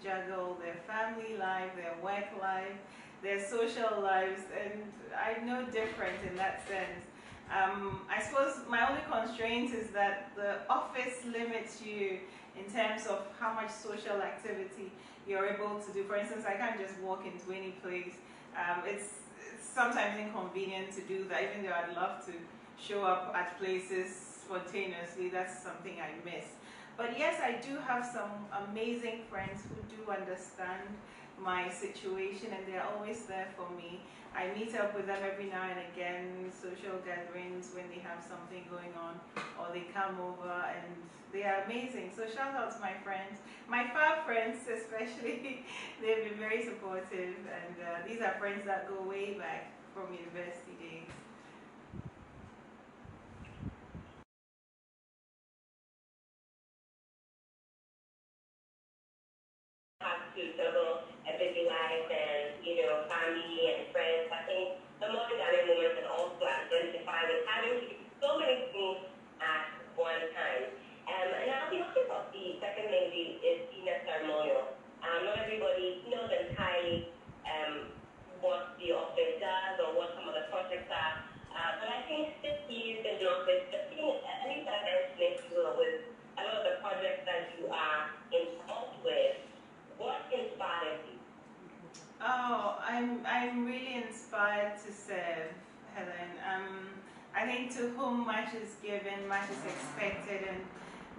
juggle their family life, their work life, their social lives, and I'm no different in that sense. I suppose my only constraint is that the office limits you in terms of how much social activity you're able to do. For instance, I can't just walk into any place. It's sometimes inconvenient to do that, even though I'd love to show up at places spontaneously. That's something I miss. But yes, I do have some amazing friends who do understand my situation, and they're always there for me. I meet up with them every now and again, social gatherings when they have something going on, or they come over, and they are amazing. So shout out to my friends, my far friends especially. They've been very supportive, and these are friends that go way back from university days. Have to juggle a busy life and, family and friends. I think the modern Ghanaian woman can also identify with having to do so many things at one time. And now the object of the second lady is senior ceremonial. Not everybody knows entirely what the office does or what some of the projects are. But I think 6 years in the office, just seeing at least that with a lot of the projects that you are involved with, what inspires you? Oh, I'm really inspired to serve, Helen. I think to whom much is given, much is expected, and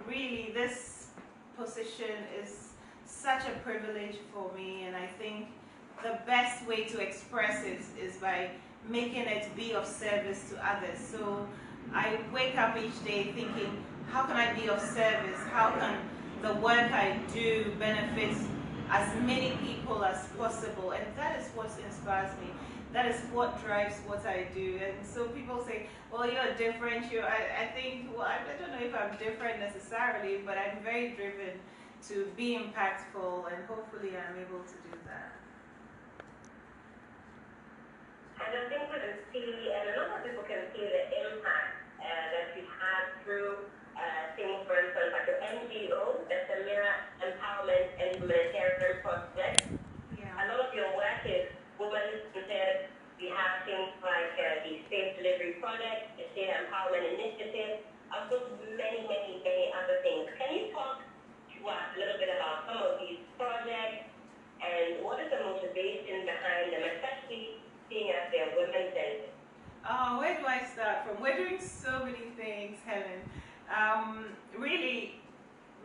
really this position is such a privilege for me, and I think the best way to express it is by making it be of service to others. So I wake up each day thinking, how can I be of service? How can the work I do benefit as many people as possible? And that is what inspires me. That is what drives what I do. And so people say, well, you're different. I think, well, I don't know if I'm different necessarily, but I'm very driven to be impactful, and hopefully I'm able to do that. And I think we can see, and a lot of people can see the impact that you've had through things, for instance, like the NGO, the Samira Empowerment and Humanitarian Project. Yeah. A lot of your work is women-centered. We have things like the Safe Delivery Project, the State Empowerment Initiative, of course, many, many, many other things. Can you talk to us a little bit about some of these projects and what is the motivation behind them, especially seeing as they're women-centered? Where do I start from? We're doing so many things, Helen. Really,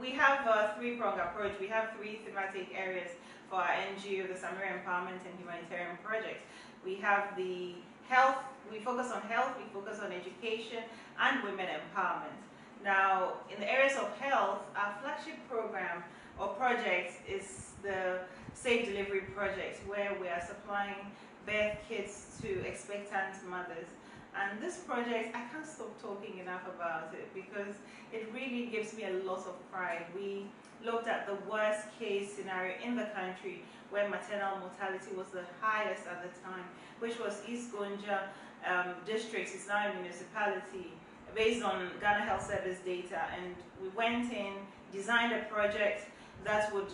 we have a three-pronged approach. We have three thematic areas for our NGO, the Samira Empowerment and Humanitarian Projects. We have the health, we focus on health, we focus on education, and women empowerment. Now, in the areas of health, our flagship program or project is the Safe Delivery Project, where we are supplying birth kits to expectant mothers. And this project, I can't stop talking enough about it because it really gives me a lot of pride. We looked at the worst case scenario in the country where maternal mortality was the highest at the time, which was East Gonja district. It's now a municipality based on Ghana Health Service data. And we went in, designed a project that would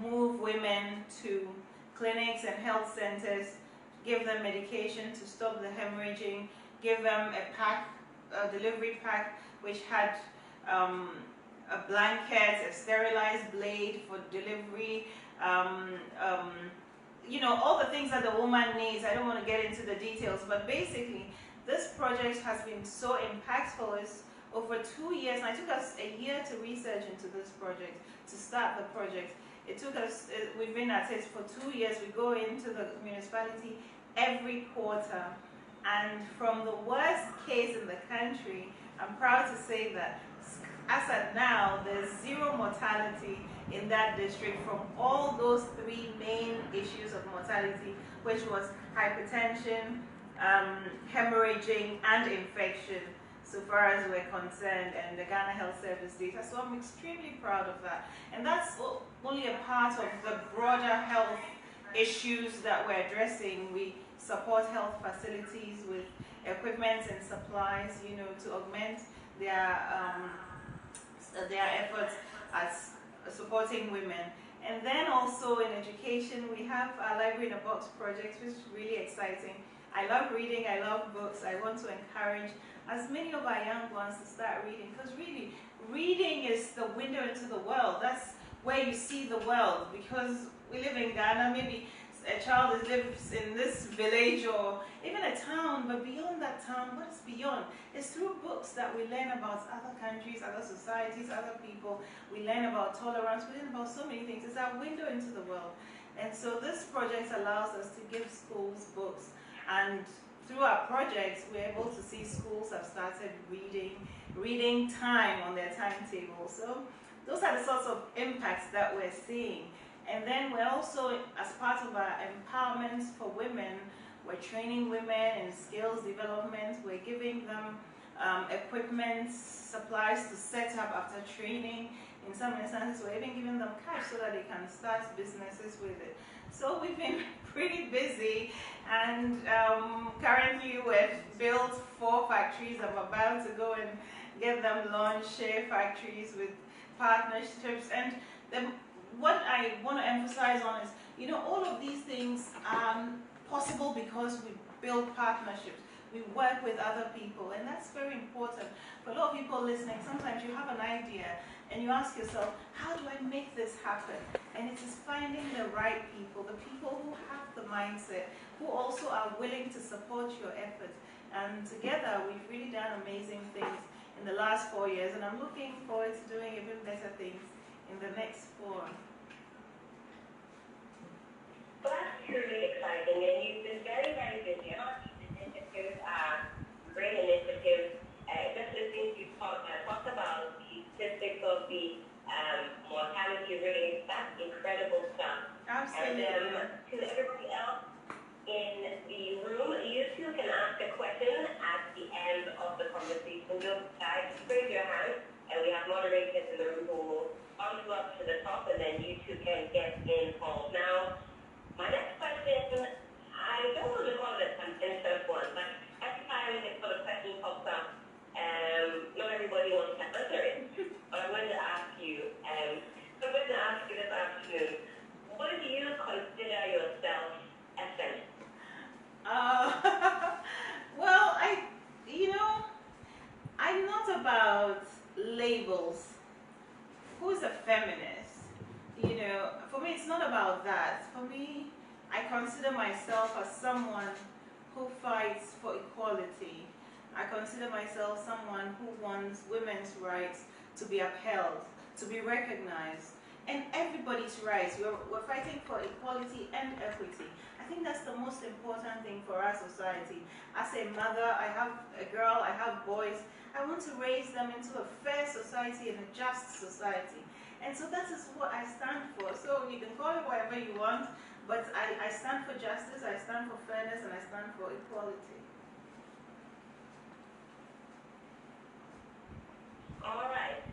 move women to clinics and health centers, give them medication to stop the hemorrhaging, give them a delivery pack which had a blanket, a sterilized blade for delivery, all the things that the woman needs. I don't want to get into the details, but basically this project has been so impactful. It's over 2 years, and it took us a year to research into this project, to start the project. It took us, we've been at it for 2 years. We go into the municipality every quarter, and from the worst case in the country, I'm proud to say that as at now, there's zero mortality in that district from all those three main issues of mortality, which was hypertension, hemorrhaging, and infection, so far as we're concerned, and the Ghana Health Service data. So I'm extremely proud of that. And that's only a part of the broader health issues that we're addressing. We support health facilities with equipment and supplies, to augment their efforts at supporting women. And then also in education, we have our Library in a Box project, which is really exciting. I love reading, I love books. I want to encourage as many of our young ones to start reading, because really, reading is the window into the world. That's where you see the world, because we live in Ghana, maybe a child lives in this village or even a town, but beyond that town, what is beyond? It's through books that we learn about other countries, other societies, other people. We learn about tolerance, we learn about so many things. It's our window into the world. And so this project allows us to give schools books, and through our projects, we're able to see schools have started reading time on their timetable. So those are the sorts of impacts that we're seeing. And then we're also, as part of our empowerment for women, we're training women in skills development. We're giving them equipment, supplies to set up after training. In some instances, we're even giving them cash so that they can start businesses with it. So we've been pretty busy, and currently we've built 4 factories. I'm about to go and get them launched, share factories with partnerships. And what I want to emphasize on is, you know, all of these things are possible because we build partnerships. We work with other people, and that's very important. For a lot of people listening, sometimes you have an idea and you ask yourself, how do I make this happen? And it is finding the right people, the people who have the mindset, who also are willing to support your effort. And together, we've really done amazing things in the last 4 years, and I'm looking forward to doing even better things in the next 4. Well, that's truly exciting, and you've been very, very busy. A lot of these initiatives are great initiatives. Just listening to you talk about the statistics of the mortality rate, that's incredible stuff. Absolutely. And to everybody else in the room, you too can ask a question at the end of the conversation. Don't raise your hand, and we have moderators in the room who will bump you up to the top, and then you two can get involved. Now, my next question, I don't want to call it an insert one, but every time this sort of question pops up, not everybody wants to answer it. But I'm going to ask you, so I'm going to ask you this afternoon, what do you consider yourself essential? Well, I'm not about labels. Who's a feminist? You know, for me, it's not about that. For me, I consider myself as someone who fights for equality. I consider myself someone who wants women's rights to be upheld, to be recognized, and everybody's rights. We're fighting for equality and equity. I think that's the most important thing for our society. As a mother, I have a girl, I have boys. I want to raise them into a fair society and a just society. And so that is what I stand for. So you can call it whatever you want, but I stand for justice, I stand for fairness, and I stand for equality. All right.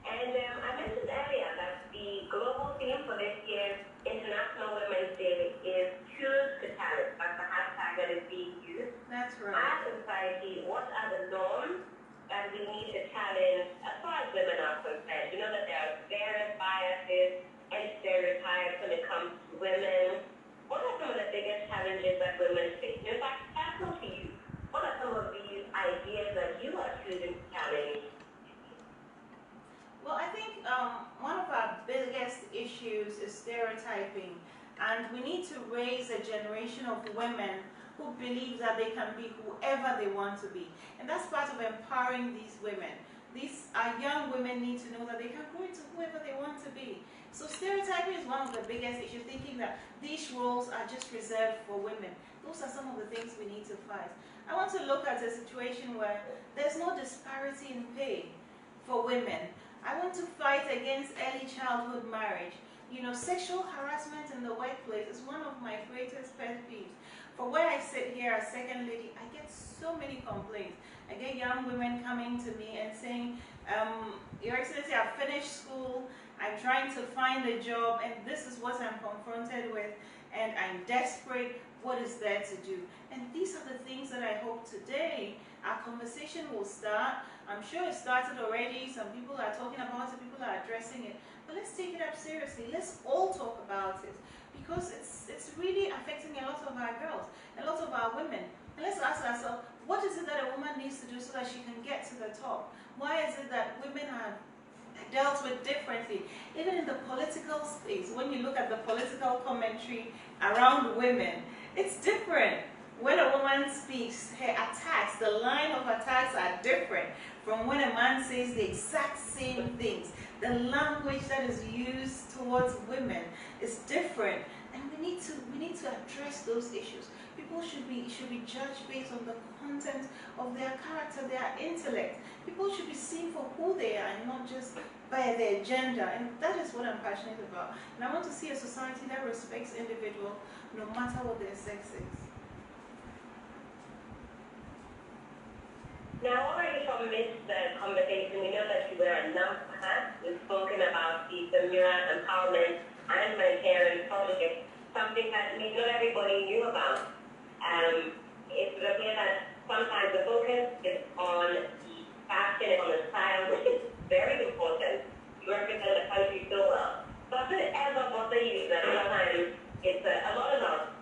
And I mentioned earlier that the global theme for this year's International Women's Day is Choose to Challenge. That's the hashtag that is being used. That's right. As a society, what are the norms that we need to challenge as far as women are concerned? You know that there are various biases and stereotypes when it comes to women. What are some of the biggest challenges that women face? In fact, personal to you, what are some of these ideas that you are choosing to challenge? Well, I think one of our biggest issues is stereotyping, and we need to raise a generation of women who believe that they can be whoever they want to be. And that's part of empowering these women. These young women need to know that they can grow into whoever they want to be. So stereotyping is one of the biggest issues, thinking that these roles are just reserved for women. Those are some of the things we need to fight. I want to look at a situation where there's no disparity in pay for women. I want to fight against early childhood marriage. You know, sexual harassment in the workplace is one of my greatest pet peeves. For where I sit here as second lady, I get so many complaints. I get young women coming to me and saying, Your Excellency, I've finished school, I'm trying to find a job, and this is what I'm confronted with, and I'm desperate. What is there to do? And these are the things that I hope today our conversation will start. I'm sure it started already. Some people are talking about it, people are addressing it. but let's take it up seriously. Let's all talk about it, because it's really affecting a lot of our girls, a lot of our women. And let's ask ourselves, what is it that a woman needs to do so that she can get to the top? Why is it that women are dealt with differently? Even in the political space, when you look at the political commentary around women, it's different. When a woman speaks, her attacks, the line of attacks are different from when a man says the exact same things. The language that is used towards women is different, and we need to address those issues. People should be judged based on the content of their character, their intellect. People should be seen for who they are and not just by their gender. And that is what I'm passionate about. And I want to see a society that respects individuals no matter what their sex is. Now, already from this conversation, we know that you wear a number of hats. We've spoken about the Samira empowerment and humanitarian politics, something that maybe not everybody knew about. It would appear that sometimes the focus is on the fashion, on the style, which is very important. You represent the country so well. Does it ever bother you that sometimes it's a lot about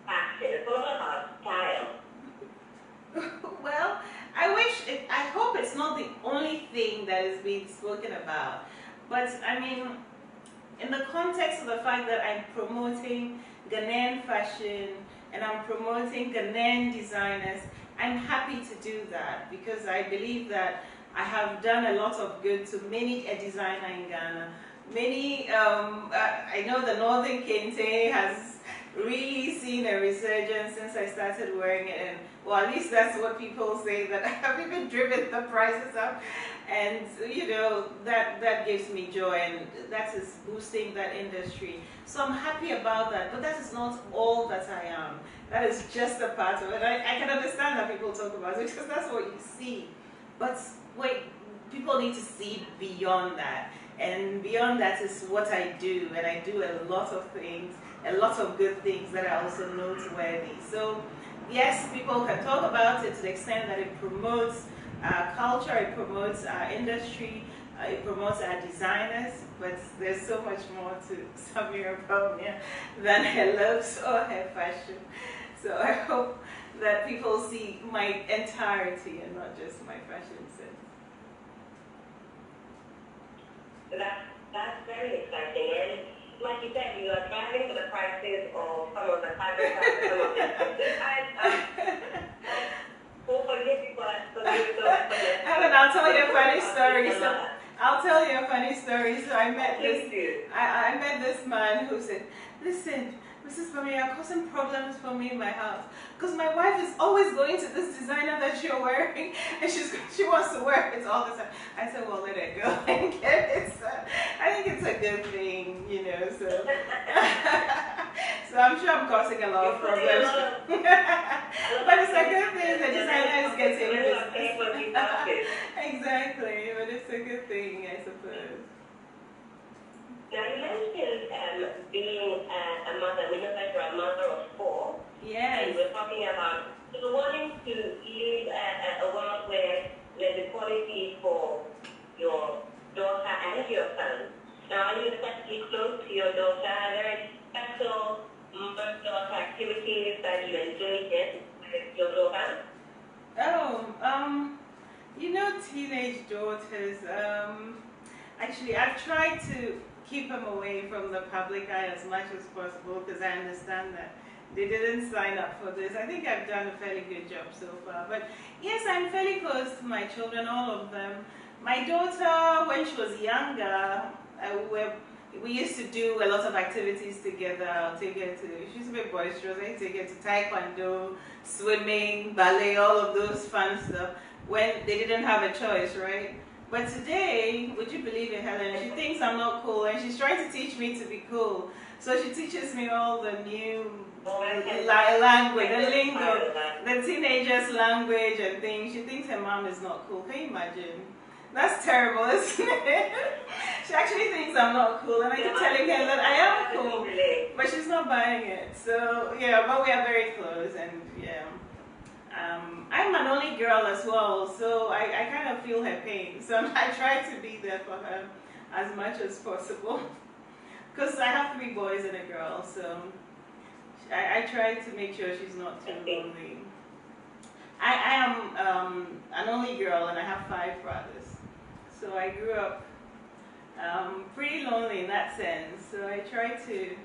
fashion, it's a lot about style? Well, I hope it's not the only thing that is being spoken about. But I mean, in the context of the fact that I'm promoting Ghanaian fashion and I'm promoting Ghanaian designers, I'm happy to do that because I believe that I have done a lot of good to many a designer in Ghana. Many, I know the Northern Kente has really seen a resurgence since I started wearing it, and well, at least that's what people say, that I have even driven the prices up, and you know, that gives me joy, and that is boosting that industry. So I'm happy about that, but that is not all that I am. That is just a part of it. I can understand that people talk about it because that's what you see, but wait, people need to see beyond that. And beyond that is what I do, and I do a lot of things, a lot of good things that are also noteworthy. So yes, people can talk about it to the extent that it promotes our culture, it promotes our industry, it promotes our designers, but there's so much more to Samira Bawumia than her looks or her fashion. So I hope that people see my entirety and not just my fashion sense. So that's very exciting. And like you said, you are driving for the prices of some of the fabric, some of the Helen, I'll tell you a funny story. I'll tell you a funny story. So I met this man who said, "Listen, Mrs. Bawumia, you're causing problems for me in my house because my wife is always going to this designer that you're wearing, and she wants to wear it all the time." I said, "Well, let it go and get it." So I think it's a good thing, you know. So, so I'm sure I'm causing a lot of problems, but it's a good thing. The designer is getting business. Exactly, but it's a good thing, I suppose. Now, you mentioned being a mother. We know that you're a mother of 4. Yes. And we're talking about wanting to live a world where there's equality for your daughter and your son. Now, are you especially close to your daughter? Are there any special mother-daughter activities that you engage in with your daughter? Oh, you know, teenage daughters, actually, I've tried to keep them away from the public eye as much as possible because I understand that they didn't sign up for this. I think I've done a fairly good job so far. But yes, I'm fairly close to my children, all of them. My daughter, when she was younger, we used to do a lot of activities together. I'll take her to, she's a bit boisterous, I take her to taekwondo, swimming, ballet, all of those fun stuff when they didn't have a choice, right? But today, would you believe it, Helen, she thinks I'm not cool and she's trying to teach me to be cool. So she teaches me all the new language, the lingo, the teenagers' language and things. She thinks her mom is not cool. Can you imagine? That's terrible, isn't it? She actually thinks I'm not cool, and I keep telling her that I am cool, but she's not buying it. So yeah, but we are very close, and yeah. I'm an only girl as well, so I kind of feel her pain. So I try to be there for her as much as possible. Because I have 3 boys and a girl, so I try to make sure she's not too lonely. I am an only girl and I have 5 brothers. So I grew up pretty lonely in that sense. So I try to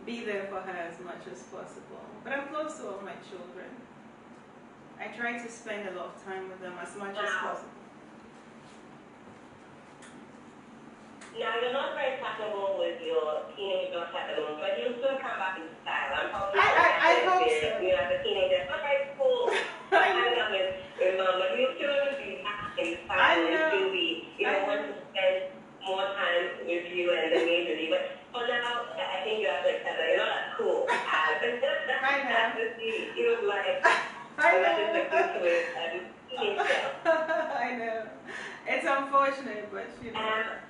be there for her as much as possible. But I'm close to all my children. I try to spend a lot of time with them as much as possible. Now, you're not very comfortable with your teenage daughter at the moment, but you'll soon come back into style. I'm probably I hope so. You know, as a teenager, it's not very cool. Hanging out with mom, but you'll still be back in style and still be, you know, want to spend more time with you and the games with you. But for now, I think you have to accept that you're not as cool as you look like. I know. I know. It's unfortunate, but you know.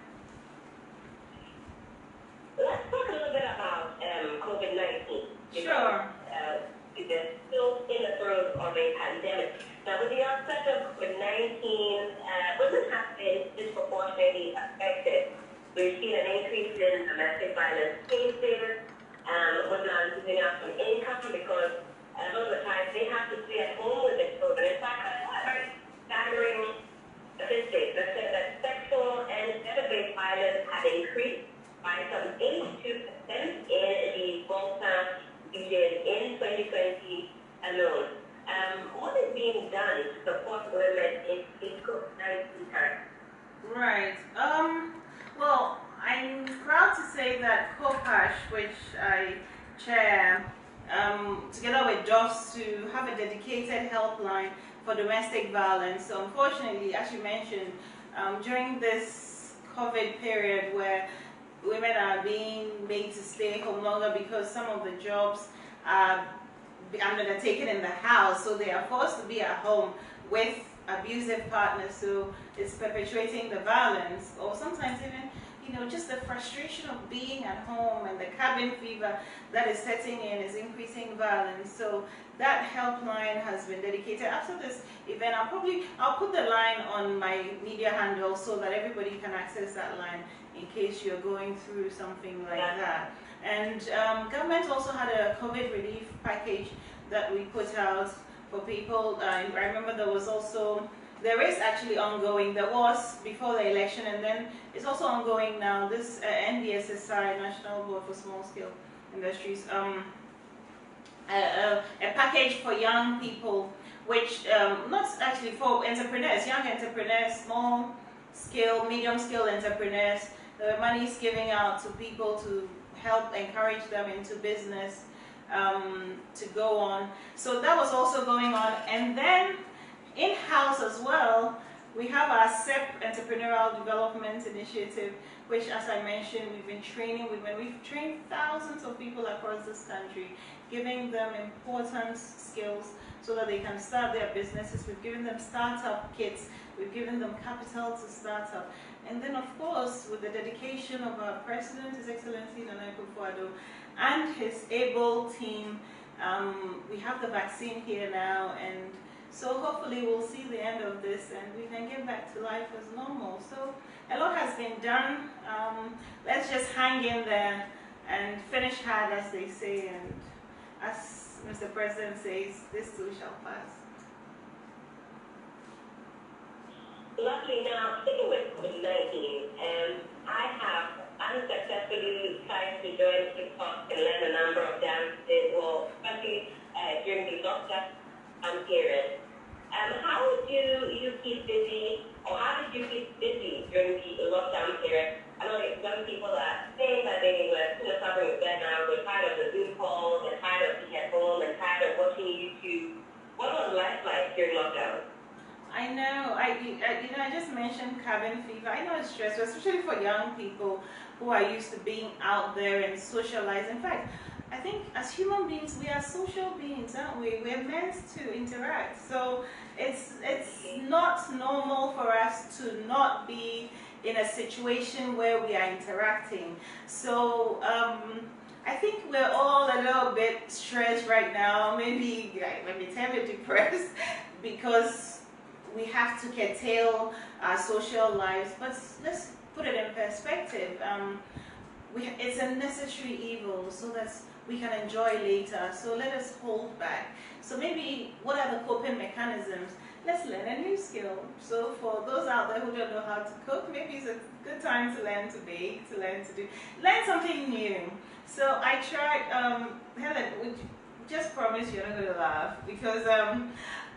Let's talk a little bit about COVID-19. Sure. We're still in the throes of a pandemic. Now, with the onset of COVID-19, women have been disproportionately affected. We've seen an increase in domestic violence cases. Women are losing out on income because a lot of the times they have to stay at home with their children. In fact, very staggering statistics that said that sexual and gender-based violence have increased by some 82% in the Volta region in 2020 alone. What is being done to support women in COVID-19 times? Right. Well, I'm proud to say that COPASH, which I chair, together with DOS, to have a dedicated helpline for domestic violence. So unfortunately, as you mentioned, during this COVID period where women are being made to stay home longer because some of the jobs are undertaken in the house, so they are forced to be at home with abusive partners, so it's perpetuating the violence, or sometimes even, you know, just the frustration of being at home and the cabin fever that is setting in is increasing violence. So that helpline has been dedicated. After this event, I'll put the line on my media handle so that everybody can access that line in case you're going through something like that. And government also had a COVID relief package that we put out for people. I remember there is actually ongoing, there was before the election, and then it's also ongoing now, this NBSSI, National Board for Small Scale Industries, a package for young people, which not actually for entrepreneurs, young entrepreneurs, small scale, medium scale entrepreneurs. There were monies giving out to people to help encourage them into business to go on. So that was also going on. And then in-house as well, we have our SEP Entrepreneurial Development Initiative, which, as I mentioned, we've been training women. We've trained thousands of people across this country, giving them important skills so that they can start their businesses. We've given them startup kits. We've given them capital to start up. And then, of course, with the dedication of our President, His Excellency Nana Akufo-Addo, and his able team, we have the vaccine here now, and so hopefully we'll see the end of this and we can get back to life as normal. So a lot has been done. Let's just hang in there and finish hard, as they say, and as Mr. President says, this too shall pass. Lovely. Now, sticking with COVID-19, I have unsuccessfully tried to join TikTok and learn a number of dances, well, especially during the lockdown period. How do you keep busy, or how did you keep busy during the lockdown period? I know that some people are saying that they were still suffering with burnout, they're tired of the Zoom calls, they're tired of being at home, and tired of watching YouTube. What was life like during lockdown? I know. I just mentioned cabin fever. I know it's stressful, especially for young people who are used to being out there and socialize. In fact, I think as human beings, we are social beings, aren't we? We're meant to interact. So it's not normal for us to not be in a situation where we are interacting. So I think we're all a little bit stressed right now, maybe terribly depressed, because we have to curtail our social lives. But let's put it in perspective. It's a necessary evil so that we can enjoy later. So let us hold back. So maybe what are the coping mechanisms? Let's learn a new skill. So for those out there who don't know how to cook, maybe it's a good time to learn to bake, to learn something new. So I tried, Helen, would you just promise you're not going to laugh? Because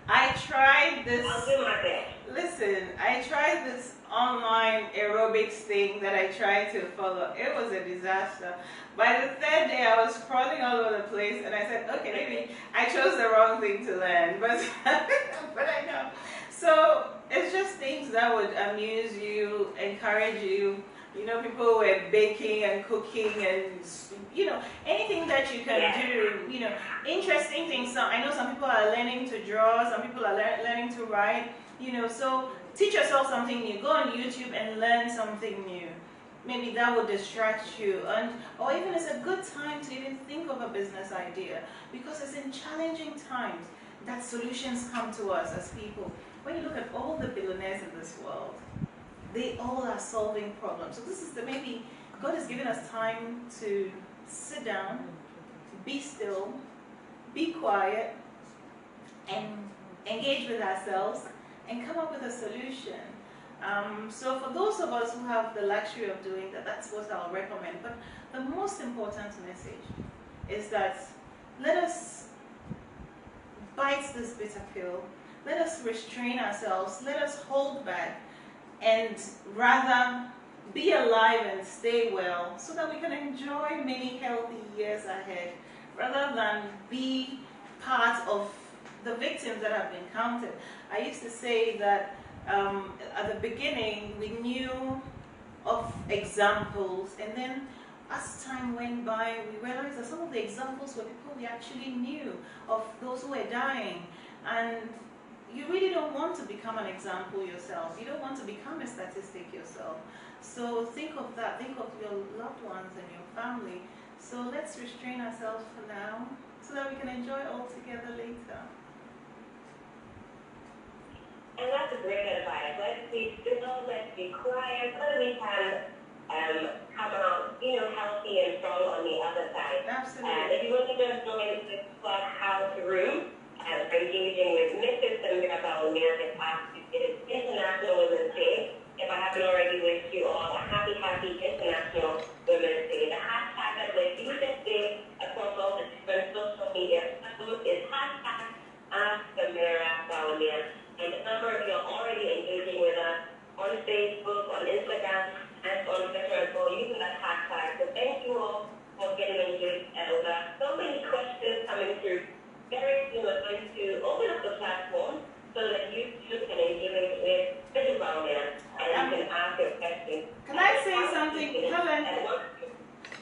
I tried this. I'll do my best. Listen, I tried this online aerobics thing that I tried to follow. It was a disaster. By the third day, I was crawling all over the place, and I said, okay, maybe I chose the wrong thing to learn, but but I know. So it's just things that would amuse you, encourage you. You know, people were baking and cooking and, you know, anything that you can do, you know, interesting things. So I know some people are learning to draw, some people are learning to write, you know, so teach yourself something new. Go on YouTube and learn something new. Maybe that will distract you, or even it's a good time to even think of a business idea, because it's in challenging times that solutions come to us as people. When you look at all the billionaires in this world, they all are solving problems. So this is maybe God has given us time to sit down, be still, be quiet, and engage with ourselves and come up with a solution. So for those of us who have the luxury of doing that, that's what I'll recommend. But the most important message is that let us bite this bitter pill, let us restrain ourselves, let us hold back, and rather be alive and stay well so that we can enjoy many healthy years ahead, rather than be part of the victims that have been counted. I used to say that at the beginning we knew of examples, and then as time went by we realized that some of the examples were people we actually knew of, those who were dying. And you really don't want to become an example yourself. You don't want to become a statistic yourself. So think of that. Think of your loved ones and your family. So let's restrain ourselves for now so that we can enjoy all together later. And that's a great advice. Let's be still, let's be quiet, so that we can come out, you know, healthy and strong on the other side. Absolutely. If you want to just join the Clubhouse room, engaging with Mrs. Samira Bawumia this past International Women's Day. If I haven't already wished you all a happy International Women's Day. The hashtag that we're using today across all the different social media platforms is hashtag Samira Bawumia. And a number of you are already engaging with us on Facebook, on Instagram, and on Twitter as well, using that hashtag. So thank you all for getting engaged. So many questions coming through. Very soon we're going to open up the platform so that you too can engage with Mrs. Bawumia and you can ask your questions. Can I say something, Helen?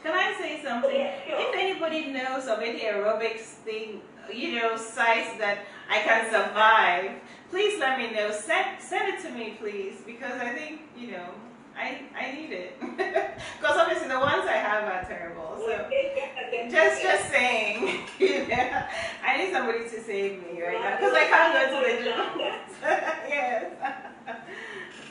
Can I say something? Yeah, sure. If anybody knows of any aerobics thing, you know, sites that I can survive, please let me know. Send it to me, please, because I think, you know, I need it. Because obviously the ones I have are terrible. So just saying, you know, I need somebody to save me right now because I can't go to the gym. Yes.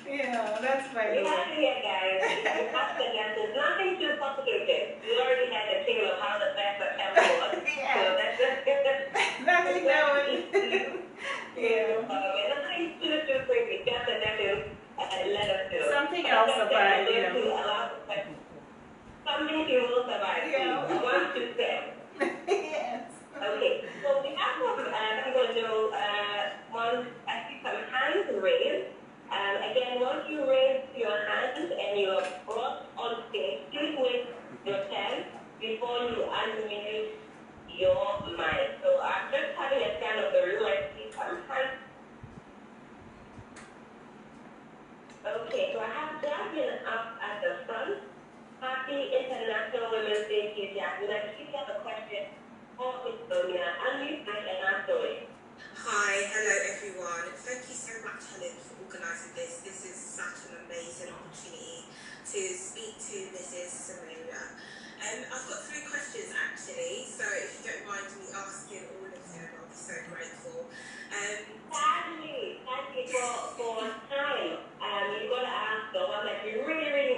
Yeah, that's my You have to get guys. You have to get this. Nothing too complicated. You already had a tale of how the best of health was. Yeah. So that's nothing going. Yeah. Nothing too crazy. Just a negative. Let us do. Something else about, you know. Something you will survive. Yeah. 1 to 10. Yes. Okay. So we have people to once I see some hands raised. Again, once you raise your hands and you are brought on stage, please wait your turn before you unmute your mic. So I'm just having a scan of the room. I see some hands. Okay, so I have Jasmine up at the front. Happy International Women's Day to you, Jasmine. I think you have a question for Ms. Bawumia. Unmute mic and ask away. Hi, hello everyone. Thank you so much, Helen, for organising this. This is such an amazing opportunity to speak to Mrs. Samira. I've got 3 questions actually, so if you don't mind me asking all of them, I'll be so grateful. Sadly, for time, you've got to ask the one that you really, really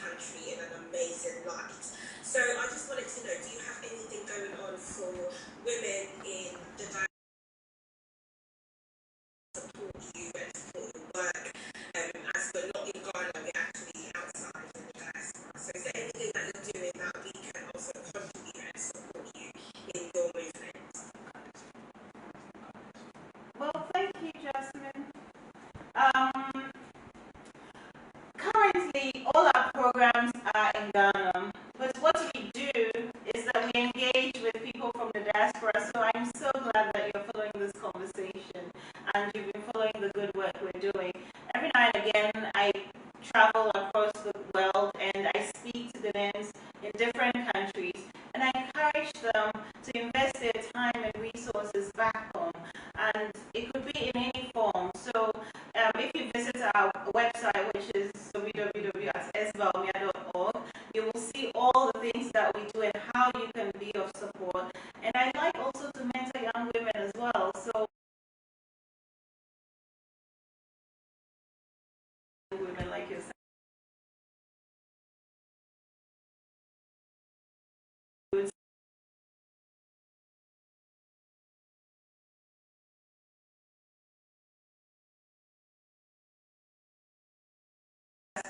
country in an amazing light. So I just wanted to know, do you have anything going on for women in the diaspora to support you and support your work? As we're not in Ghana, we're actually outside in the diaspora. So is there anything that you're doing that we can also contribute and support you in your movement? Well, thank you, Jasmine. Currently, all our programs are in Ghana, but what we do is that we engage with people from the diaspora, so I'm so glad that you're following this conversation and you've been following the good work we're doing. Every now and again, I travel across the world and I speak to Ghanaians in different countries, and I encourage them to invest their time and resources back home, and it could be in any form. So if you visit our website, which is www.bawumia.org, you will see all the things that we do and how you can be of support. And I like also to mentor young women as well. So women like yourself.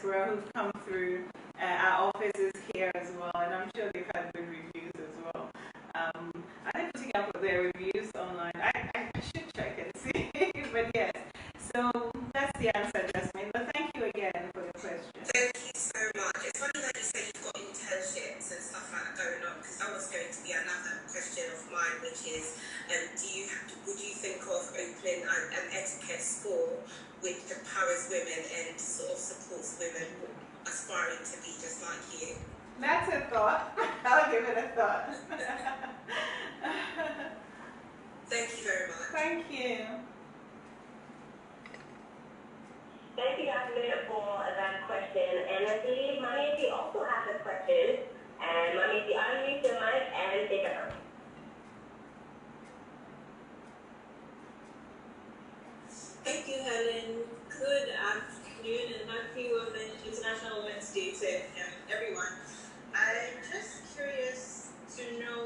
Who've come through our offices here as well, and I'm sure they've had good reviews as well. I didn't putting up their reviews online. I should check and see, but yes. So that's the answer, Jasmine. But thank you again for your question. Thank you so much. It's funny that you say you've got internships and stuff like that going on, because that was going to be another question of mine, which is, would you think of opening an etiquette school which empowers women and sort of supports women aspiring to be just like you? That's a thought. I'll give it a thought. Thank you very much. Thank you. Thank you, Jasmine, for that question. And I believe Manisi also has a question. And Manisi, unmute your mic and take it up. Thank you, Helen. Good afternoon and happy International Women's Day to everyone. I'm just curious to know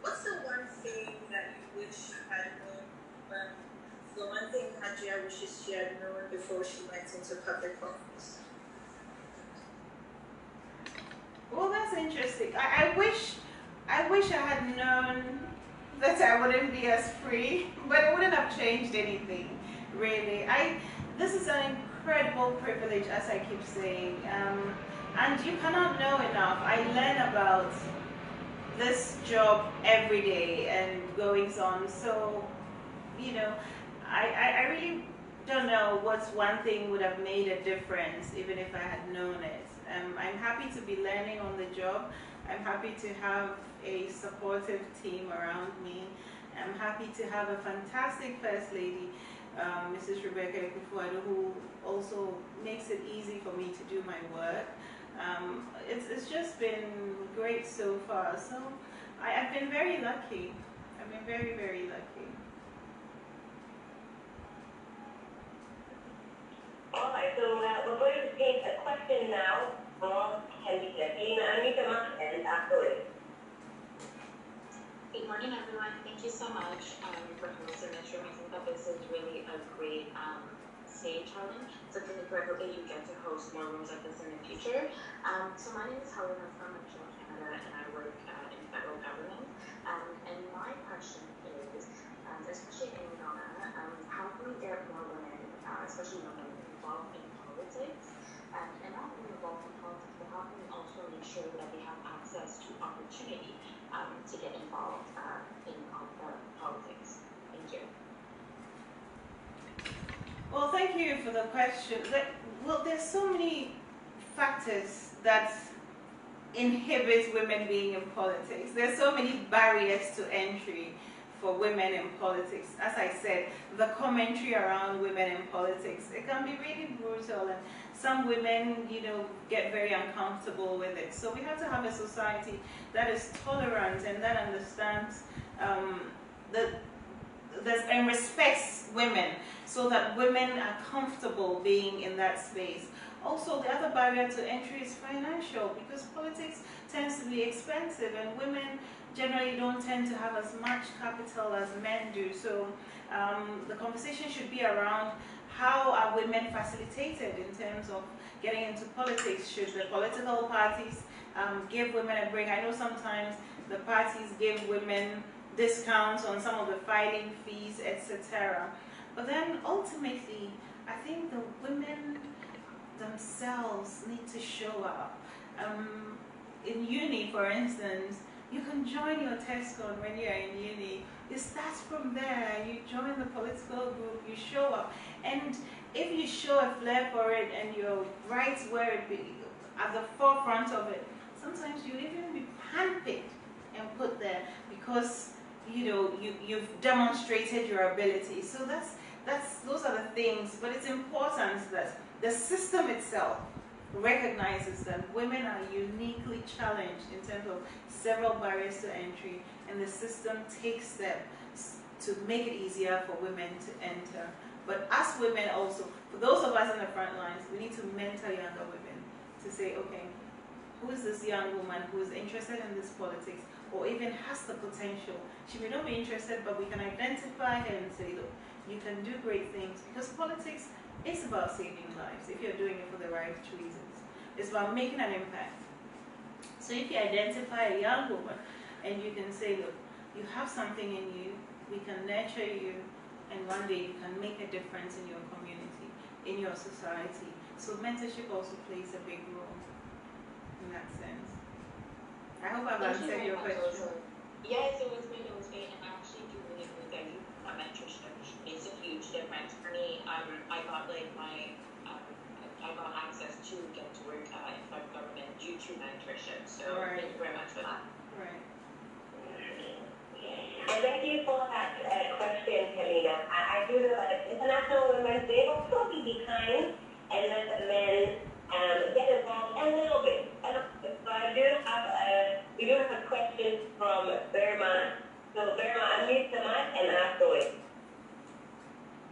what's the one thing that you wish you had known, the one thing Hajia wishes she had known before she went into public office? Well, that's interesting. I wish I had known that I wouldn't be as free, but it wouldn't have changed anything, really. This is an incredible privilege, as I keep saying, and you cannot know enough. I learn about this job every day and goings on. So, I really don't know what's one thing would have made a difference, even if I had known it. I'm happy to be learning on the job. I'm happy to have a supportive team around me. I'm happy to have a fantastic First Lady, Mrs. Rebecca Ekufuado, who also makes it easy for me to do my work. It's just been great so far. So I've been very lucky. I've been very, very lucky. All right, so we're going to take a question now from Helpline. Unmute your mic and afterwards. Good morning, everyone. Thank you so much for hosting this room. I think that this is really a great stage, Helen. So I hope that you get to host more rooms like this in the future. So my name is Helen. I'm from Montreal, Canada, and I work in federal government. And my question is, especially in Ghana, how can we get more women, especially young women, involved in politics? And not only involved in politics, but how can we also make sure that they have access to opportunity to get involved in politics? Thank you. Well, thank you for the question. Well, there's so many factors that inhibit women being in politics. There's so many barriers to entry for women in politics. As I said, the commentary around women in politics, it can be really brutal, and some women, get very uncomfortable with it. So we have to have a society that is tolerant and that understands and respects women, so that women are comfortable being in that space. Also, the other barrier to entry is financial, because politics tends to be expensive, and women generally don't tend to have as much capital as men do. So the conversation should be around how are women facilitated in terms of getting into politics. Should the political parties give women a break? I know sometimes the parties give women discounts on some of the filing fees, etc. But then ultimately, I think the women themselves need to show up. In uni, for instance, you can join your TESCON when you're in uni. It starts from there. You join the political group, you show up. And if you show a flair for it and you're right where it be, at the forefront of it, sometimes you even be handpicked and put there because you've demonstrated your ability. So those are the things. But it's important that the system itself recognizes that women are uniquely challenged in terms of several barriers to entry, and the system takes steps to make it easier for women to enter. But as women also, for those of us in the front lines, we need to mentor younger women to say, okay, who is this young woman who is interested in this politics or even has the potential? She may not be interested, but we can identify her and say, look, you can do great things, because politics is about saving lives if you're doing it for the right reasons. It's about making an impact. So if you identify a young woman and you can say, look, you have something in you, we can nurture you, and one day you can make a difference in your community, in your society. So mentorship also plays a big role in that sense. I hope I've answered your question. Yes, it was great, and I actually do really agree that mentorship makes a huge difference. For me, I got I got access to get to work in federal government due to mentorship. So thank you very much for that. Right. And thank you for that question, Helena. I do know that International Women's Day will still be behind and let the men get involved a little bit. So we do have a question from Burma. So Burma, unmute the mic and ask away.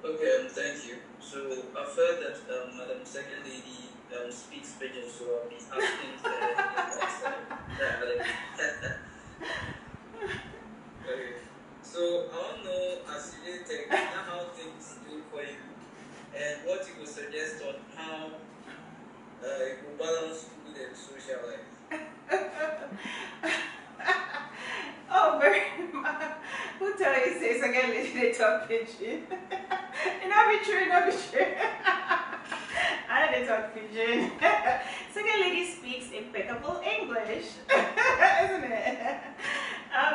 Okay, thank you. So I've heard that Madam Second Lady speaks Pidgin, so I'll be asking Okay. So I want to know, as you did take, how things do for you, and what you would suggest on how you will balance food and social life. Oh, very much. Who tell you say second lady they talk pidgin? It not be true. I know they talk pidgin. Second lady speaks impeccable English, isn't it?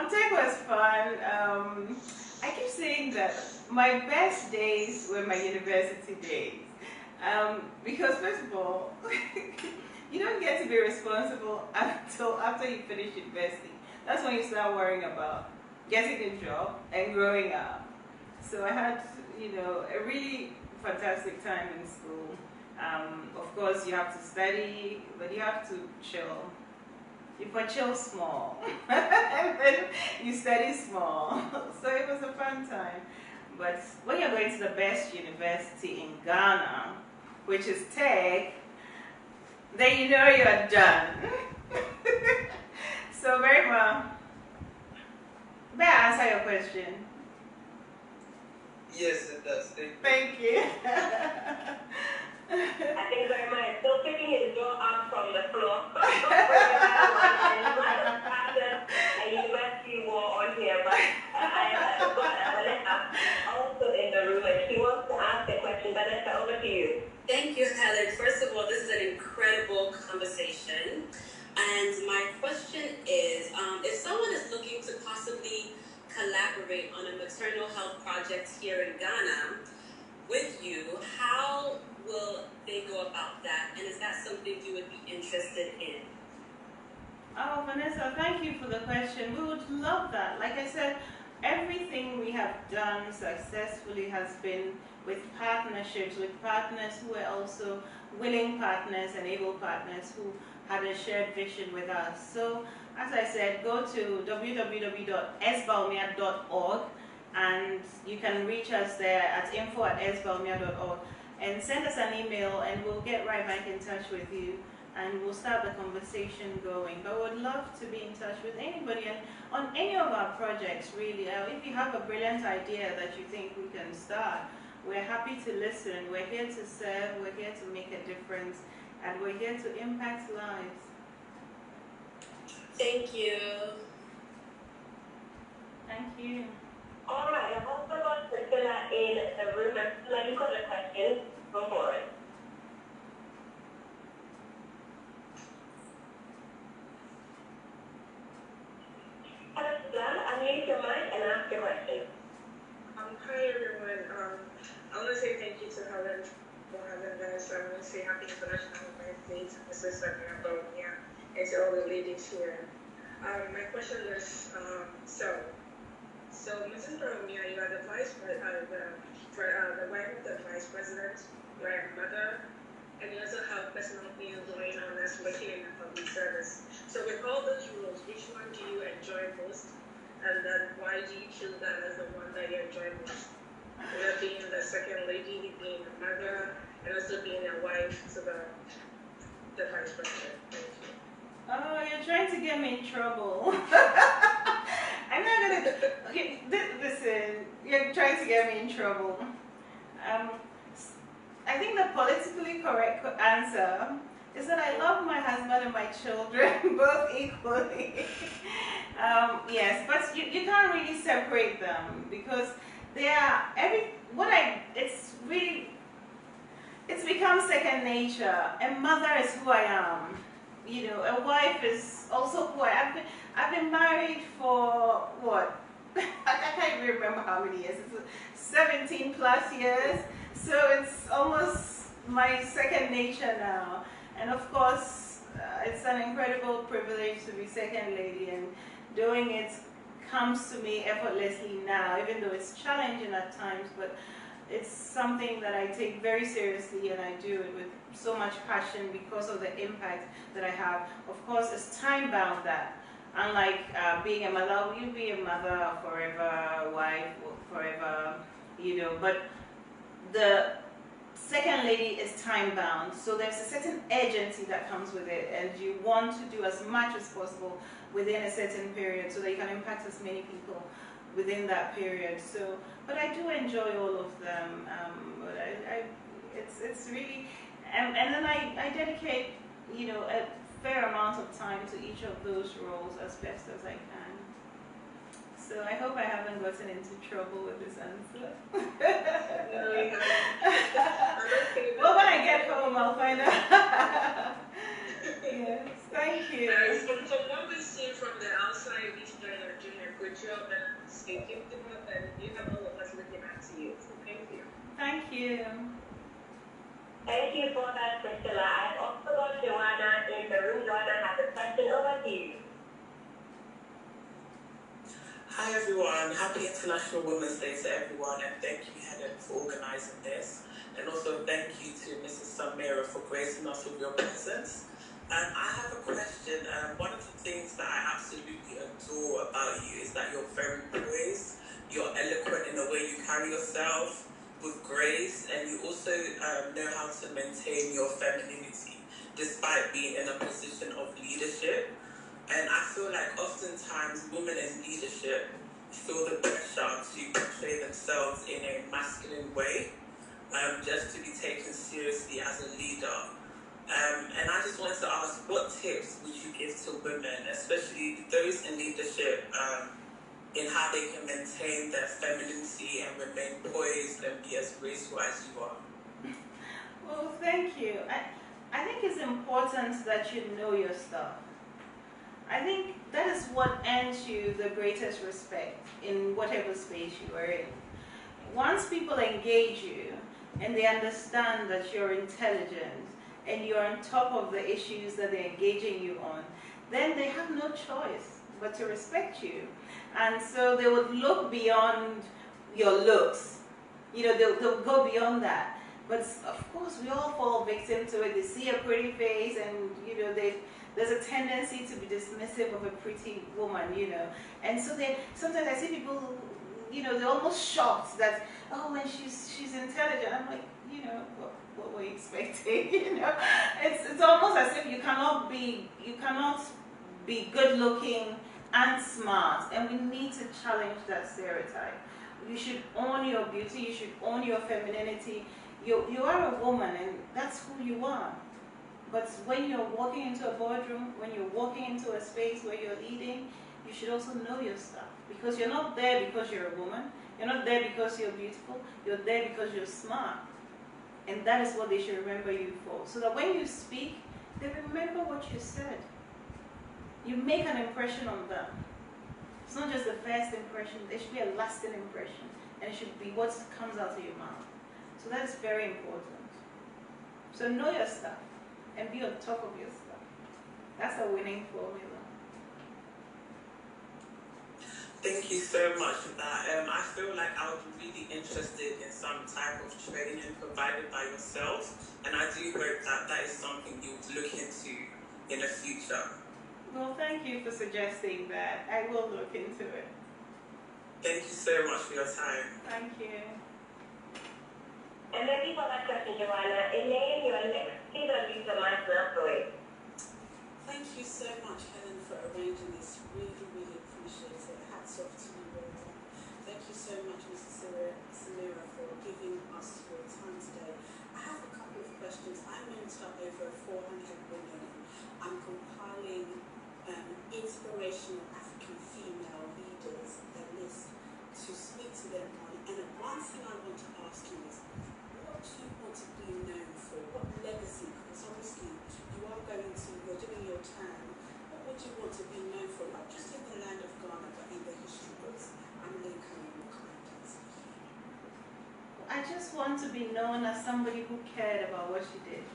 Tech was fun. I keep saying that my best days were my university days. Because first of all, you don't get to be responsible until after you finish university. That's when you start worrying about getting a job and growing up. So I had, a really fantastic time in school. Of course, you have to study, but you have to chill. You can chill small, and then you study small. So it was a fun time. But when you're going to the best university in Ghana, which is Tech, then you know you're done. So very well. May I answer your question? Yes, it does. Thank you. I think Burma is still picking his jaw up from the floor. And you must be more on here, but I've got Vanessa also in the room, and she wants to ask a question. Vanessa, over to you. Thank you, Helen. First of all, this is an incredible conversation. And my question is, if someone is looking to possibly collaborate on a maternal health project here in Ghana with you, how will they go about that? And is that something you would be interested in? Oh, Vanessa, thank you for the question. We would love that. Like I said, everything we have done successfully has been with partnerships, with partners who are also willing partners and able partners who had a shared vision with us. So, as I said, go to www.sbawumia.org and you can reach us there at info@sbawumia.org. and send us an email, and we'll get right back in touch with you, and we'll start the conversation going. But we'd love to be in touch with anybody and on any of our projects, really. If you have a brilliant idea that you think we can start, we're happy to listen. We're here to serve, we're here to make a difference, and we're here to impact lives. Thank you. Thank you. All right, I've also got Priscilla in the room. Priscilla, you've got a question. Go for it. Hello, Priscilla. Unmute your mic and ask your question. Hi everyone. I want to say thank you to Helen for having us. I want to say Happy International Women's Day to Mrs. Samira Bawumia and to all the ladies here. My question is, so Mrs. Bawumia, you are the the wife of the vice president, you are a mother, and you also have personal things going on as working in the public service. So with all those roles, which one do you enjoy most? And then why do you choose that as the one that you enjoy most? Being the second lady, being a mother, and also being a wife to the vice president. Thank you. Oh, you're trying to get me in trouble. I'm not gonna. Okay, listen. You're trying to get me in trouble. I think the politically correct answer is that I love my husband and my children both equally. Yes, but you can't really separate them because they are it's become second nature. A mother is who I am. You know, a wife is also who I am. I've been married for what? I can't even remember how many years. It's 17 plus years. So it's almost my second nature now. And of course, it's an incredible privilege to be second lady, and doing it comes to me effortlessly now, even though it's challenging at times, but it's something that I take very seriously, and I do it with so much passion because of the impact that I have. Of course, it's time bound that, unlike being a mother, you'll be a mother forever, wife forever, you know, but the second lady is time bound, so there's a certain urgency that comes with it, and you want to do as much as possible within a certain period so that you can impact as many people within that period. So, but I do enjoy all of them. But it's really, and then I dedicate, you know, a fair amount of time to each of those roles as best as I can. So I hope I haven't gotten into trouble with this answer. No, you haven't. Well, when I get home, I'll find out. Yes, thank you. From what we see from the outside, these guys are doing a good job, and keep them up, and you have all of us looking at you. So thank you. Thank you. Thank you for that, Priscilla. I've also got Joanna in the room. Joanna has a question. Over to you. Hi everyone, happy International Women's Day to everyone, and thank you Helen for organising this, and also thank you to Mrs. Samira for gracing us with your presence. I have a question. One of the things that I absolutely adore about you is that you're very poised, you're eloquent in the way you carry yourself with grace, and you also know how to maintain your femininity despite being in a position of leadership. And I feel like oftentimes women in leadership feel the pressure to portray themselves in a masculine way, just to be taken seriously as a leader. And I just wanted to ask, what tips would you give to women, especially those in leadership, in how they can maintain their femininity and remain poised and be as graceful as you are? Well, thank you. I think it's important that you know your stuff. I think that is what earns you the greatest respect in whatever space you are in. Once people engage you and they understand that you're intelligent and you're on top of the issues that they're engaging you on, then they have no choice but to respect you. And so they would look beyond your looks. You know, they'll go beyond that. But of course, we all fall victim to it. They see a pretty face and, you know, there's a tendency to be dismissive of a pretty woman, you know. And so sometimes I see people they're almost shocked that, oh, when she's intelligent. I'm like, what were you expecting? It's almost as if you cannot be good looking and smart, and we need to challenge that stereotype. You should own your beauty, you should own your femininity. You are a woman, and that's who you are. But when you're walking into a boardroom, when you're walking into a space where you're leading, you should also know your stuff. Because you're not there because you're a woman, you're not there because you're beautiful, you're there because you're smart. And that is what they should remember you for. So that when you speak, they remember what you said. You make an impression on them. It's not just the first impression, there should be a lasting impression. And it should be what comes out of your mouth. So that is very important. So know your stuff and be on top of your stuff. That's a winning formula. Thank you so much for that. I feel like I would be really interested in some type of training provided by yourself, and I do hope that that is something you would look into in the future. Well, thank you for suggesting that. I will look into it. Thank you so much for your time. Thank you. And thank you for that question, Joanna. Elaine, you're next. Please unmute the mic now for it. Thank you so much, Helen, for arranging this. Really, really appreciate it. Hats off to you, well done. Thank you so much, Mrs. Samira, for giving us your time today. I have a couple of questions. I mentored over 400 women. I'm compiling inspirational African female leaders, a list to speak to them on. And one thing I want to ask you is, what do you want to be known for? What legacy? Because obviously you're doing your time. What would you want to be known for? Not just in the land of Ghana, but in the history books. I'm linking your kindness. I just want to be known as somebody who cared about what she did.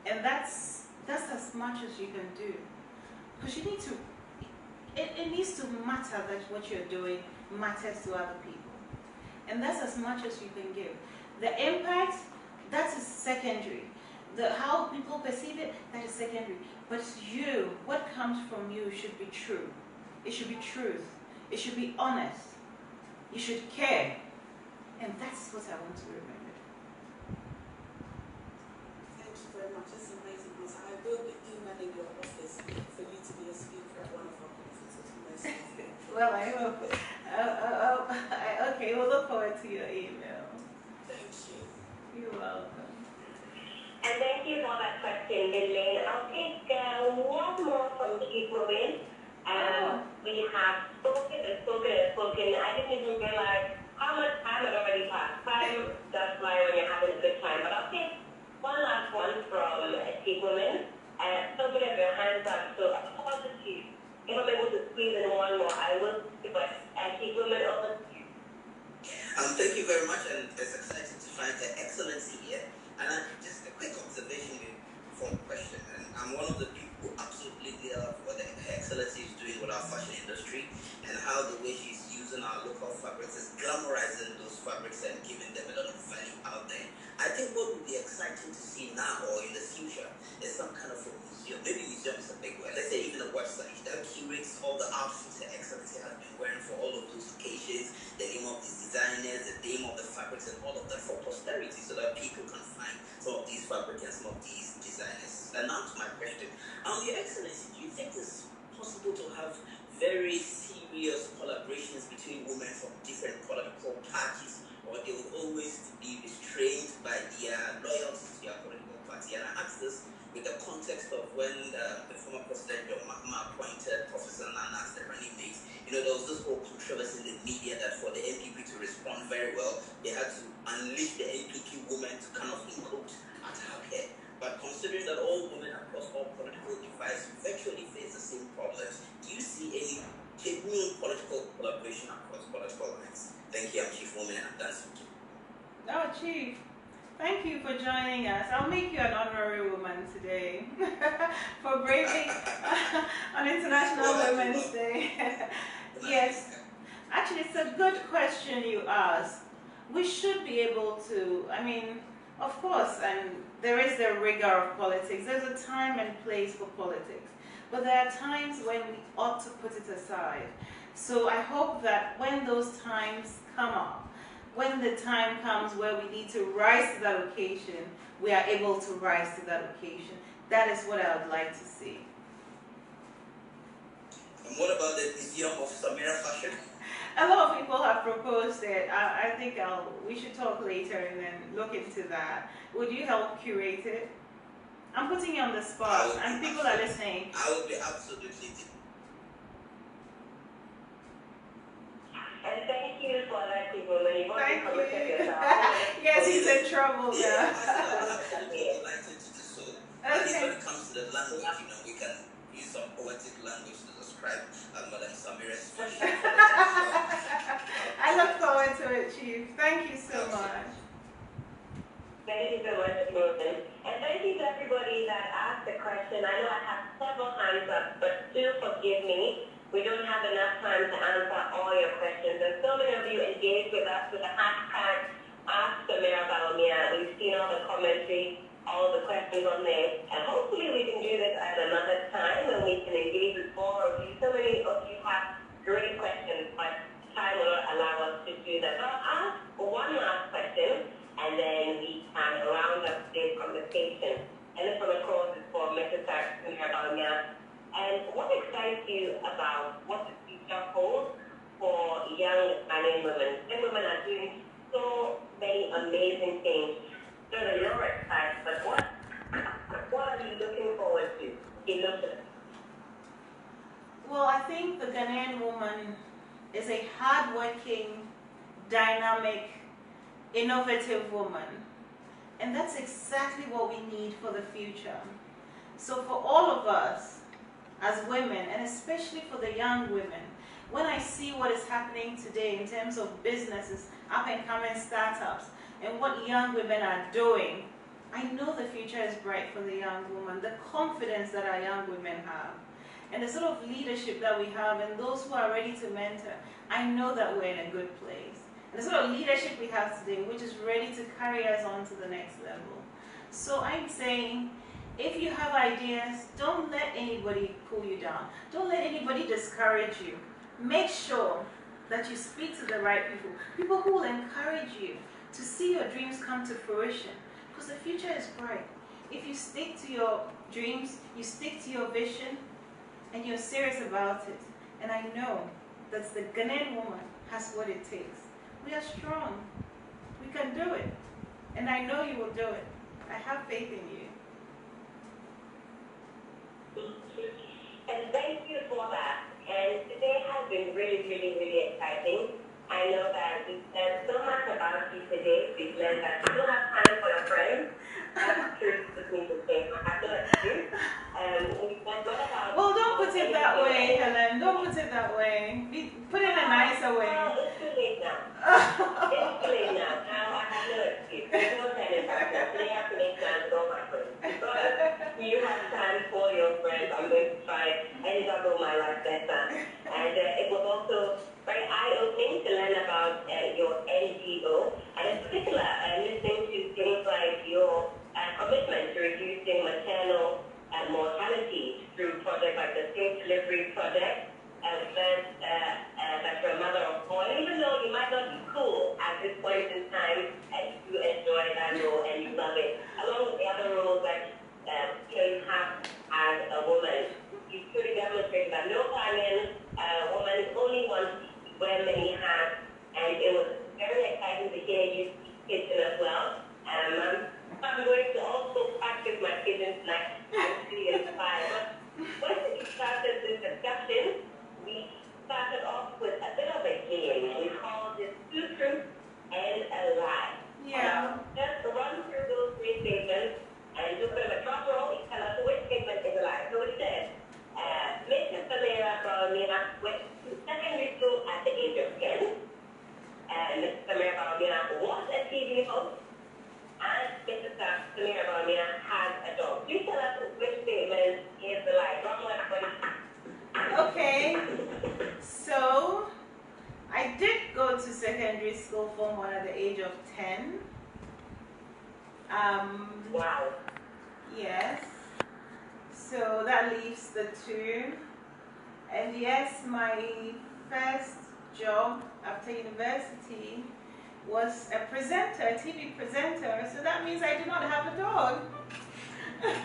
And that's as much as you can do. Because you need to, it needs to matter that what you're doing matters to other people. And that's as much as you can give. The impact, that is secondary. How people perceive it, that is secondary. But you, what comes from you should be true. It should be truth. It should be honest. You should care. And that's what I want to remember. Thank you very much. That's amazing. I will be emailing your office for you to be a speaker at one of our conferences. Well, I hope. Okay, we'll look forward to your email. Thank you. You're welcome. And thank you for that question, Elaine. I'll take one more from the women. We have spoken and spoken and spoken. I didn't even realize how much time had already passed. Time does fly when you're having a good time. But I'll take one last one from Chief Women. So good of your hands up. So apologies. If I'm able to squeeze in one more, I will. But Chief Women, over to you. Thank you very much, and it's exciting to find the excellency here. And just a quick observation for a question. And I'm one of the people who absolutely love what the excellency is doing with our fashion industry, and how the way she's using our local fabrics is glamorizing those fabrics and giving them a lot of value out there. I think what would be exciting to see now or in the future is some kind of a museum. Maybe museum is a big word. Let's say even a website that curates all the outfits the excellency has been wearing for all of those occasions, the name of these designers, the name of the fabrics, and all of that for posterity, so that people can find some of these fabrics and some of these designers. And now to my question. Your Excellency, do you think it's possible to have very serious collaborations between women from different political parties, or they will always be restrained by their loyalty to their political party? And I ask this with the context of when the former President John Mahama appointed Professor Nana as the running mate. There was this whole controversy in the media that for the NPP to respond very well, they had to unleash the NPP woman to kind of quote attack her. But considering that all women across all political divides virtually face the same problems, do you see any genuine political collaboration across political lines? Thank you. I'm Chief Woman, and I'm done speaking. Oh, Chief, thank you for joining us. I'll make you an honorary woman today for braving on International Women's Day. Yes, actually, it's a good question you asked. We should be able to, of course, and there is the rigor of politics. There's a time and place for politics. But there are times when we ought to put it aside So I hope that when those times come up, when the time comes where we need to rise to that occasion, we are able to rise to that occasion. That is what I would like to see. And what about the Museum of Samira Fashion? A lot of people have proposed it. I think we should talk later and then look into that. Would you help curate it? I'm putting you on the spot, and people are listening. I would be absolutely. And thank you for that, people. When you want to come and check yourself. Yes, he's in trouble now. Yeah, I'm absolutely delighted to do so. At least when it comes to the language, we can use some poetic language to describe Madam Samira's fashion. I look forward to it, Chief. Thank you so much. Thank you so much, Rosen. And thank you to everybody that asked the question. I know I have several hands up, but do forgive me. We don't have enough time to answer all your questions. And so many of you engaged with us with the hashtag #AskSamira. We've seen all the commentary, all the questions on there. And hopefully we can do this at another time when we can engage with more of you. So many of you have great questions, but time will not allow us to do that. So I'll ask one last question, and then we can round up today's conversation. And this one, of course, is for Mrs. Samira. And what excites you about what the future holds for young Ghanaian women? Young women are doing so many amazing things. So that you're excited, but what are you looking forward to? Well, I think the Ghanaian woman is a hardworking, dynamic, innovative woman. And that's exactly what we need for the future. So for all of us, as women, and especially for the young women, when I see what is happening today in terms of businesses, up-and-coming startups, and what young women are doing, I know the future is bright for the young woman, the confidence that our young women have, and the sort of leadership that we have, and those who are ready to mentor, I know that we're in a good place. And the sort of leadership we have today, which is ready to carry us on to the next level. So I'm saying, if you have ideas, don't let anybody pull you down. Don't let anybody discourage you. Make sure that you speak to the right people. People who will encourage you to see your dreams come to fruition. Because the future is bright. If you stick to your dreams, you stick to your vision, and you're serious about it. And I know that the Ghanaian woman has what it takes. We are strong. We can do it. And I know you will do it. I have faith in you. And thank you for that. And today has been really, really, really exciting. I know that we've learned so much about you today. We've learned that you don't have time for your friends. That's true to me to say. I have to do. Well, don't put it that way, Helen. Don't put it that way. Put it in a nicer way. Well, it's too late now. It's too late now. Now I have no excuse. There's no time in practice. Today I have to make plans with all my friends. But you have time for your friends. I'm going to try and double my life better. And it was also very eye-opening to learn about your NGO, and in particular, listening to things like your commitment to reducing maternal mortality through projects like the Safe Delivery Project, that you're a mother of four. And even though you might not be cool at this point in time, and you enjoy that role and you love it, along with the other roles that you have as a woman, you truly demonstrated that no Ghanaian woman only wants to wear many hats, and it was very exciting to hear you speak kitchen as well. I'm going to also practice my kitchen tonight. I'm really inspired. But when we started this discussion, we started off with a bit of a game. We called it Two Truths and a Lie. Yeah. Just run through those three statements and do a bit of a drum roll. You tell us which statement is a lie. So it says, Mrs. Samira Bawumia went to secondary school at the age of 10. Mrs. Samira Bawumia was a TV host. And Mrs. Samira Bawumia has a dog. Please tell us which statement is the lie. Drum roll, everybody. Okay. So, I did go to secondary school Form 1 at the age of 10. Wow. Yes. So that leaves the two. And yes, my first job after university was a presenter, a TV presenter. So that means I do not have a dog. Very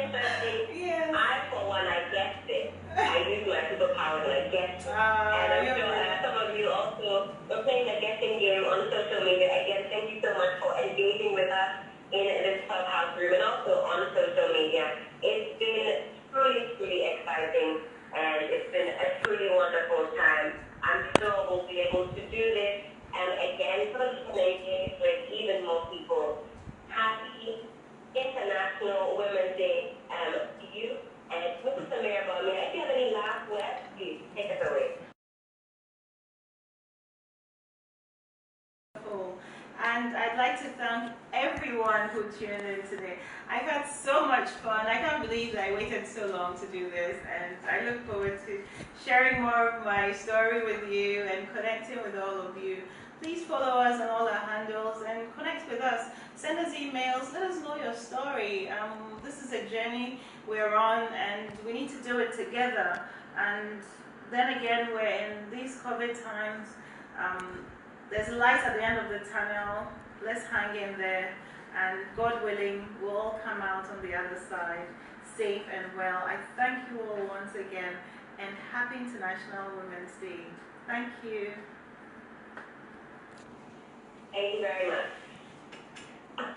interesting. Yes. I, for one, I guessed it. I used my superpower and I guessed it. And I'm sure some of you also were playing the guessing game on social media. Again, thank you so much for engaging with us in this clubhouse room and also on social media. It's been truly, truly exciting and it's been a truly wonderful time. I'm sure we'll be able to do this and again sort of engage with even more people. Happy International Women's Day to you. And Mrs. Samira, Bawumia, if you have any last words, please take us away. And I'd like to thank everyone who tuned in today. I've had so much fun. I can't believe that I waited so long to do this, and I look forward to sharing more of my story with you and connecting with all of you. Please follow us on all our handles and connect with us. Send us emails. Let us know your story. This is a journey we're on, and we need to do it together. And then again, we're in these COVID times. There's light at the end of the tunnel. Let's hang in there, and God willing, we'll all come out on the other side safe and well. I thank you all once again, and happy International Women's Day. Thank you. Thank you very much.